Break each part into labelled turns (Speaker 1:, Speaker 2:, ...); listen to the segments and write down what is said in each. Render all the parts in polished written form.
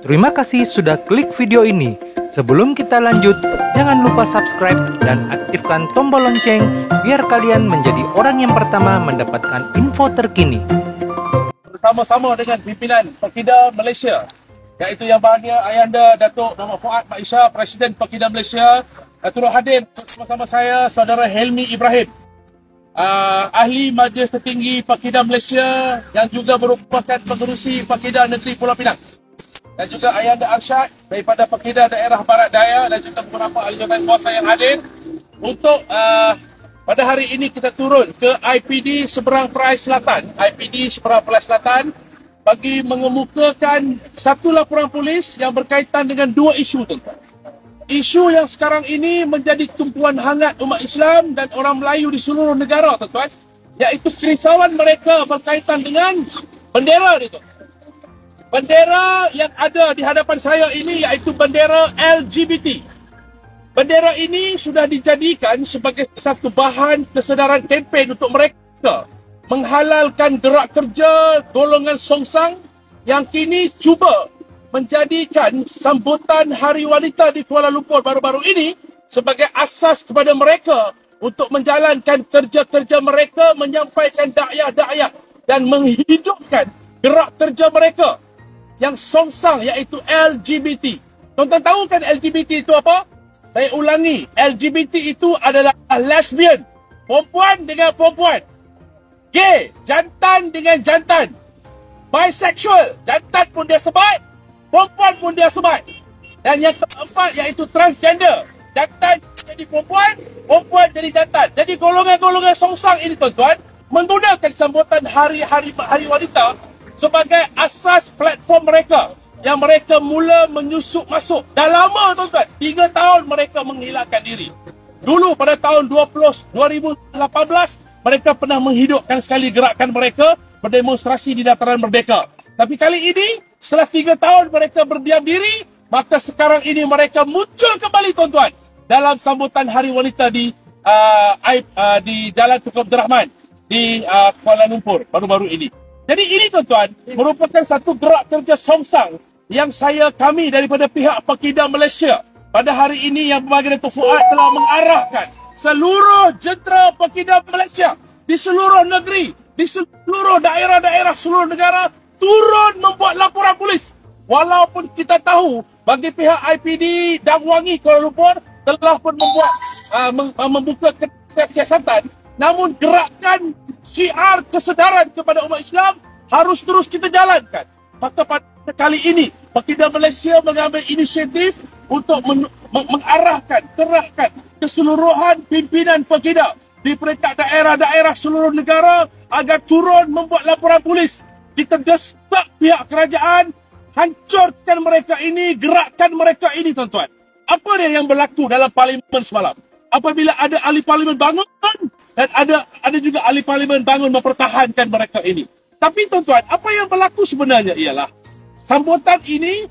Speaker 1: Terima kasih sudah klik video ini. Sebelum kita lanjut, jangan lupa subscribe dan aktifkan tombol lonceng biar kalian menjadi orang yang pertama mendapatkan info terkini.
Speaker 2: Bersama-sama dengan pimpinan Pekida Malaysia, iaitu Yang Bahagia Ayahanda Datuk Muhammad Fuad Mat Ishar, Presiden Pekida Malaysia, turut hadir bersama saya Saudara Helmi Ibrahim, Ahli Majlis Tertinggi Pekida Malaysia yang juga merupakan pengerusi Pekida Negeri Pulau Pinang, dan juga Ayahanda Arsyad daripada Pekida Daerah Barat Daya, dan juga beberapa ahli jabatan kuasa yang hadir untuk pada hari ini kita turun ke IPD Seberang Perai Selatan, bagi mengemukakan satu laporan polis yang berkaitan dengan dua isu, tuan-tuan. Isu yang sekarang ini menjadi tumpuan hangat umat Islam dan orang Melayu di seluruh negara, tuan-tuan, iaitu kerisauan mereka berkaitan dengan bendera ni, tuan. Bendera yang ada di hadapan saya ini iaitu bendera LGBT. Bendera ini sudah dijadikan sebagai satu bahan kesedaran kempen untuk mereka menghalalkan gerak kerja golongan songsang yang kini cuba menjadikan sambutan Hari Wanita di Kuala Lumpur baru-baru ini sebagai asas kepada mereka untuk menjalankan kerja-kerja mereka, menyampaikan dakwah-dakwah dan menghidupkan gerak kerja mereka yang songsang iaitu LGBT. Tuan-tuan tahu kan LGBT itu apa? Saya ulangi, LGBT itu adalah lesbian, perempuan dengan perempuan, gay, jantan dengan jantan, bisexual, jantan pun dia sebat, perempuan pun dia sebat. Dan yang keempat iaitu transgender, jantan jadi perempuan, perempuan jadi jantan. Jadi golongan-golongan songsang ini, tuan-tuan, menggunakan sambutan Hari Wanita sebagai asas platform mereka yang mereka mula menyusup masuk. Dah lama, tuan-tuan, 3 tahun mereka menghilangkan diri. Dulu pada tahun 2018 mereka pernah menghidupkan sekali gerakan mereka berdemonstrasi di Dataran Merdeka. Tapi kali ini setelah 3 tahun mereka berdiam diri, maka sekarang ini mereka muncul kembali, tuan-tuan, dalam sambutan Hari Wanita di Jalan Tunku Abdul Rahman di Kuala Lumpur baru-baru ini. Jadi ini, tuan-tuan, merupakan satu gerak kerja songsang yang kami daripada pihak Pekida Malaysia pada hari ini yang Bahagia Datuk Fuad telah mengarahkan seluruh jentera Pekida Malaysia di seluruh negeri, di seluruh daerah-daerah seluruh negara turun membuat laporan polis. Walaupun kita tahu bagi pihak IPD Dang Wangi Kuala Lumpur telah pun membuka kesiasatan, namun gerakan syiar kesedaran kepada umat Islam harus terus kita jalankan. Maka pada kali ini Pekida Malaysia mengambil inisiatif untuk mengarahkan, kerahkan keseluruhan pimpinan Pekida di peringkat daerah-daerah seluruh negara agar turun membuat laporan polis. Kita desak pihak kerajaan hancurkan mereka ini, gerakkan mereka ini, tuan-tuan. Apa dia yang berlaku dalam parlimen semalam? Apabila ada ahli parlimen bangun dan ada juga ahli parlimen bangun mempertahankan mereka ini. Tapi, tuan-tuan, apa yang berlaku sebenarnya ialah sambutan ini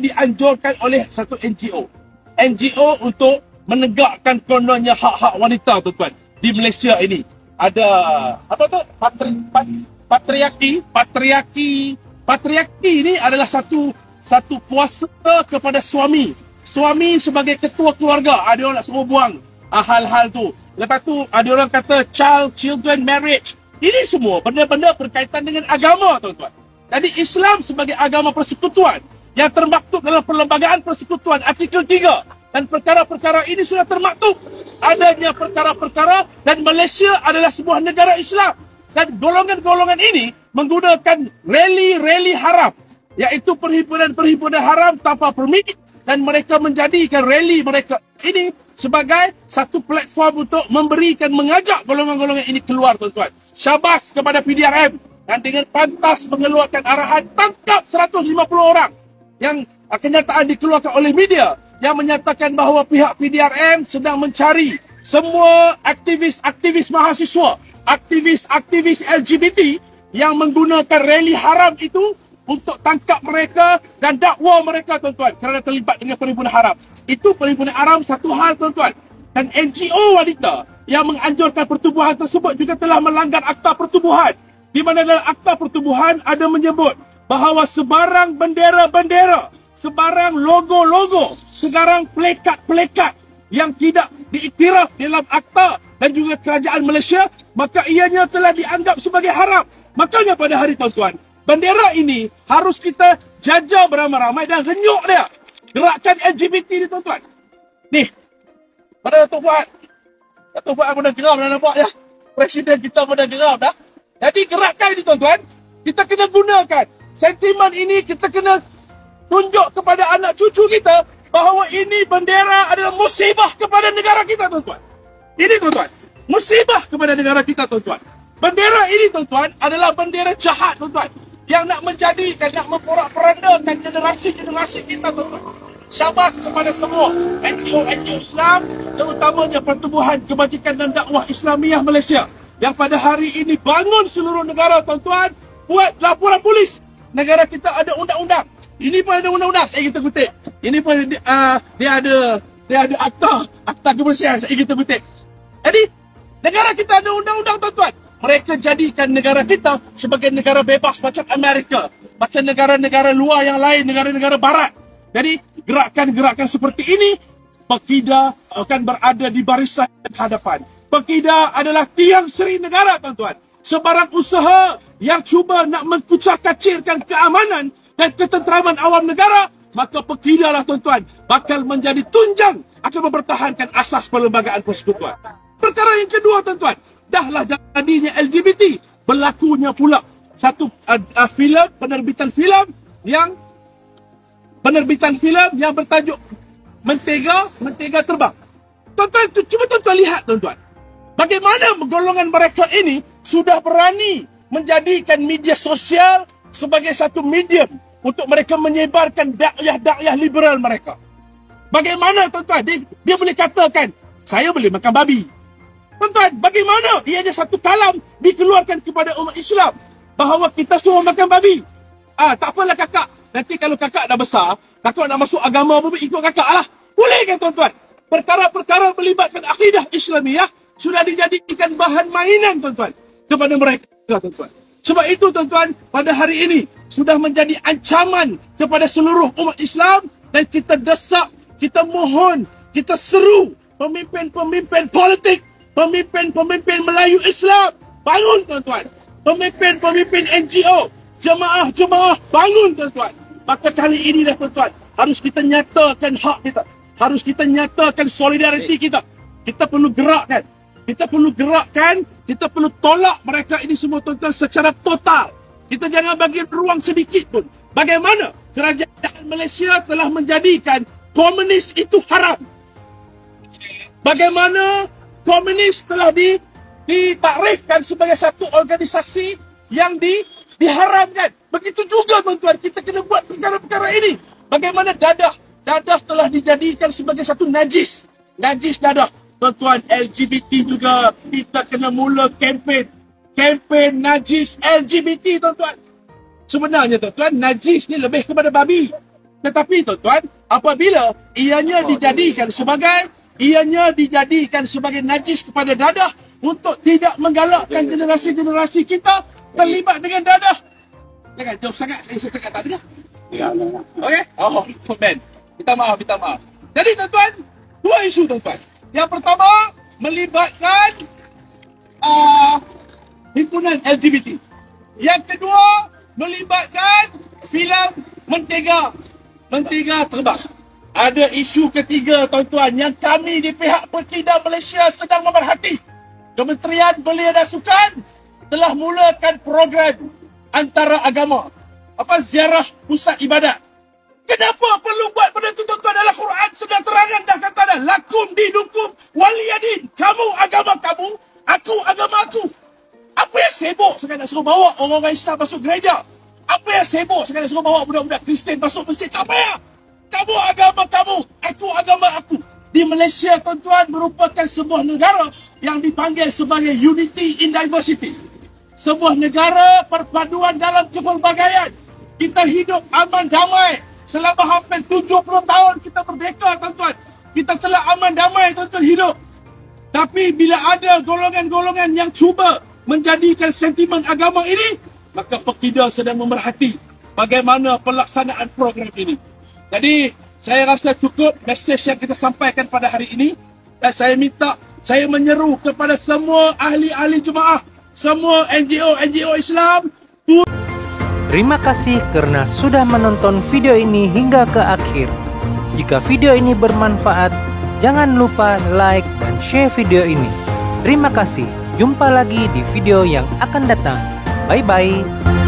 Speaker 2: dianjurkan oleh satu NGO untuk menegakkan kononnya hak-hak wanita, tuan-tuan, di Malaysia ini. Ada apa tu? Patriarki ini adalah satu kuasa kepada suami. Suami sebagai ketua keluarga, ada orang nak suruh buang hal-hal tu. Lepas tu ada orang kata children marriage. Ini semua benda-benda berkaitan dengan agama, tuan-tuan. Jadi Islam sebagai agama persekutuan yang termaktub dalam Perlembagaan Persekutuan artikel 3, dan perkara-perkara ini sudah termaktub adanya perkara-perkara, dan Malaysia adalah sebuah negara Islam, dan golongan-golongan ini menggunakan rally haram, iaitu perhimpunan haram tanpa permit, dan mereka menjadikan rally mereka ini sebagai satu platform untuk mengajak golongan-golongan ini keluar, tuan-tuan. Syabas kepada PDRM dan dengan pantas mengeluarkan arahan tangkap 150 orang yang kenyataan dikeluarkan oleh media yang menyatakan bahawa pihak PDRM sedang mencari semua aktivis mahasiswa, aktivis LGBT yang menggunakan rally haram itu untuk tangkap mereka dan dakwa mereka, tuan-tuan, kerana terlibat dengan perhimpunan haram. Itu perhimpunan haram satu hal, tuan-tuan. Dan NGO wanita yang menganjurkan pertubuhan tersebut juga telah melanggar Akta Pertubuhan, di mana dalam Akta Pertubuhan ada menyebut bahawa sebarang bendera-bendera, sebarang logo-logo, sebarang pelekat-pelekat yang tidak diiktiraf dalam akta dan juga kerajaan Malaysia, maka ianya telah dianggap sebagai haram. Makanya pada hari tuan-tuan, bendera ini harus kita jaga beramai-ramai dan renyuk dia. Gerakan LGBT ni tuan-tuan. Ni, pada Datuk Fuad. Datuk Fuad pun dah geram dah nampak ya. Presiden kita pun dah geram dah. Jadi gerakan ini tuan-tuan, kita kena gunakan. Sentimen ini kita kena tunjuk kepada anak cucu kita bahawa ini bendera adalah musibah kepada negara kita tuan-tuan. Ini tuan-tuan, musibah kepada negara kita tuan-tuan. Bendera ini tuan-tuan adalah bendera jahat tuan-tuan. Yang nak menjadikan, nak memporak-porandakan generasi-generasi kita tuan-tuan. Syabas kepada semua NGO Islam, terutamanya Pertubuhan Kebajikan dan Dakwah Islamiah Malaysia yang pada hari ini bangun seluruh negara tuan-tuan, buat laporan polis. Negara kita ada undang-undang. Ini pun ada undang-undang, saya kita kutip. Ini pun dia ada akta kebersihan, saya kita kutip. Jadi, negara kita ada undang-undang tuan-tuan. Mereka jadikan negara kita sebagai negara bebas macam Amerika, macam negara-negara luar yang lain, negara-negara barat. Jadi, gerakan-gerakan seperti ini, Pekida akan berada di barisan hadapan. Pekida adalah tiang seri negara, tuan-tuan. Sebarang usaha yang cuba nak mengkucar-kacirkan keamanan dan ketenteraman awam negara, maka Pekida lah, tuan-tuan, bakal menjadi tunjang akan mempertahankan asas perlembagaan persekutuan. Perkara yang kedua, tuan-tuan, dahlah jadinya LGBT, berlakunya pula satu filem, penerbitan filem yang bertajuk Mentega Terbang. Tuan-tuan, cuba tuan-tuan lihat tuan-tuan. Bagaimana golongan mereka ini sudah berani menjadikan media sosial sebagai satu medium untuk mereka menyebarkan dakwah liberal mereka. Bagaimana tuan-tuan, dia boleh katakan, saya boleh makan babi. Tuan-tuan, bagaimana ianya satu kalam dikeluarkan kepada umat Islam bahawa kita suruh makan babi. Tak apalah kakak. Nanti kalau kakak dah besar, kakak nak masuk agama apa, ikut kakak lah. Boleh kan tuan-tuan? Perkara-perkara melibatkan akidah Islamiah sudah dijadikan bahan mainan tuan-tuan kepada mereka tuan-tuan. Sebab itu tuan-tuan, pada hari ini sudah menjadi ancaman kepada seluruh umat Islam dan kita desak, kita mohon, kita seru pemimpin-pemimpin politik, pemimpin-pemimpin Melayu Islam, bangun tuan-tuan. Pemimpin-pemimpin NGO, jemaah-jemaah, bangun tuan-tuan. Maka kali ini dah tuan-tuan, harus kita nyatakan hak kita. Harus kita nyatakan solidariti kita. Kita perlu gerakkan. Kita perlu tolak mereka ini semua tuan-tuan secara total. Kita jangan bagi ruang sedikit pun. Bagaimana kerajaan Malaysia telah menjadikan komunis itu haram. Bagaimana komunis telah ditakrifkan sebagai satu organisasi yang diharamkan. Begitu juga tuan-tuan, kita kena buat perkara-perkara ini. Bagaimana dadah telah dijadikan sebagai satu najis dadah. Tuan-tuan, LGBT juga kita kena mula kempen najis LGBT tuan-tuan. Sebenarnya tuan-tuan, najis ni lebih kepada babi. Tetapi tuan-tuan, apabila ianya dijadikan sebagai najis kepada dadah untuk tidak menggalakkan generasi-generasi kita terlibat dengan dadah. Jangan jauh sangat, saya cakap tak dengar. Okey? Ben. Minta maaf. Jadi tuan-tuan, dua isu tuan-tuan. Yang pertama, melibatkan himpunan LGBT. Yang kedua, melibatkan filem Mentega Terbang. Ada isu ketiga tuan-tuan yang kami di pihak Pekida Malaysia sedang memerhati. Kementerian Belia dan Sukan telah mulakan program antara agama. Ziarah pusat ibadat. Kenapa perlu buat benda tu tuan-tuan? Dalam Quran sedang terangan dah kata dah. Lakum dinukum waliyadin. Kamu agama kamu, aku agama aku. Apa yang sibuk sekarang nak suruh bawa orang-orang Islam masuk gereja? Apa yang sibuk sekarang nak suruh bawa budak-budak Kristian masuk masjid? Tak payah. Kamu agama kamu, aku agama aku. Di Malaysia tuan-tuan merupakan sebuah negara yang dipanggil sebagai unity in diversity. Sebuah negara perpaduan dalam kepelbagaian. Kita hidup aman damai. Selama hampir 70 tahun kita merdeka tuan-tuan. Kita telah aman damai tuan-tuan hidup. Tapi bila ada golongan-golongan yang cuba menjadikan sentimen agama ini, maka Pekida sedang memerhati. bagaimana pelaksanaan program ini. Jadi saya rasa cukup mesej yang kita sampaikan pada hari ini, dan saya menyeru kepada semua ahli-ahli jemaah, semua NGO Islam.
Speaker 1: Terima kasih karena sudah menonton video ini hingga ke akhir. Jika video ini bermanfaat, jangan lupa like dan share video ini. Terima kasih. Jumpa lagi di video yang akan datang. Bye-bye.